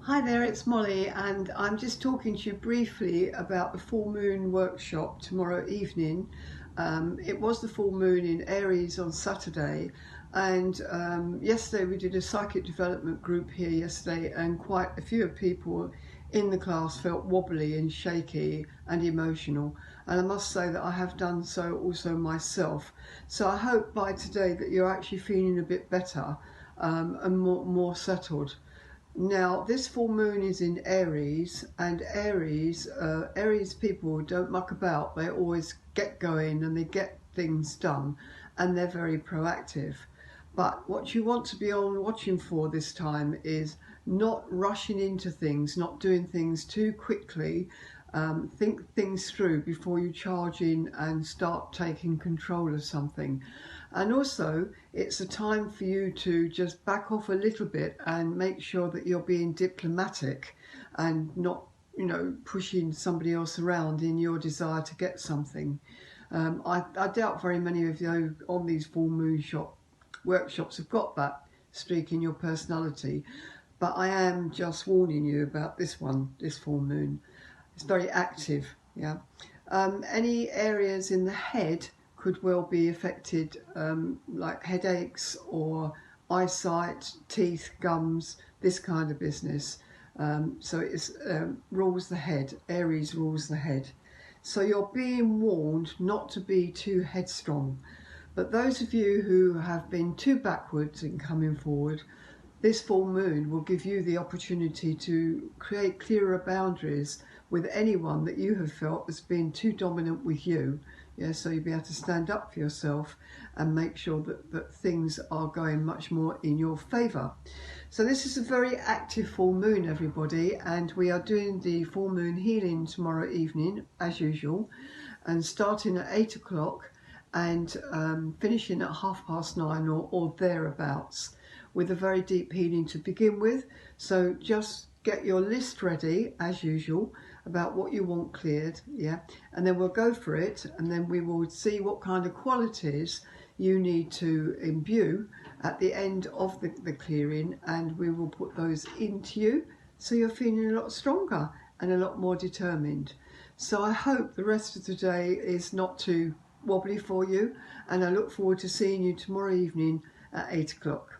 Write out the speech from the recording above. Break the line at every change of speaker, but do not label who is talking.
Hi there, it's Molly, and I'm just talking to you briefly about the full moon workshop tomorrow evening. It was the full moon in Aries on Saturday, and yesterday we did a psychic development group here yesterday, and quite a few people in the class felt wobbly and shaky and emotional, and I must say that I have done so also myself. So I hope by today that you're actually feeling a bit better and more settled. Now, this full moon is in Aries, and Aries people don't muck about. They always get going and they get things done, and they're very proactive. But what you want to be on watching for this time is not rushing into things, not doing things too quickly. Think things through before you charge in and start taking control of something. And also, it's a time for you to just back off a little bit and make sure that you're being diplomatic and not, pushing somebody else around in your desire to get something. I doubt very many of you on these full moon workshops have got that streak in your personality, but I am just warning you about this one, this full moon. It's very active, yeah. Any areas in the head could well be affected, like headaches or eyesight, teeth, gums, this kind of business. So it rules the head. Aries rules the head. So you're being warned not to be too headstrong. But those of you who have been too backwards in coming forward, this full moon will give you the opportunity to create clearer boundaries with anyone that you have felt has been too dominant with you. Yeah, so you'll be able to stand up for yourself and make sure that things are going much more in your favour. So this is a very active full moon, everybody, and we are doing the full moon healing tomorrow evening, as usual, and starting at 8 o'clock and finishing at 9:30 or thereabouts, with a very deep healing to begin with. So just get your list ready as usual about what you want cleared, yeah, and then we'll go for it, and then we will see what kind of qualities you need to imbue at the end of the clearing, and we will put those into you so you're feeling a lot stronger and a lot more determined. So I hope the rest of the day is not too wobbly for you, and I look forward to seeing you tomorrow evening at 8 o'clock.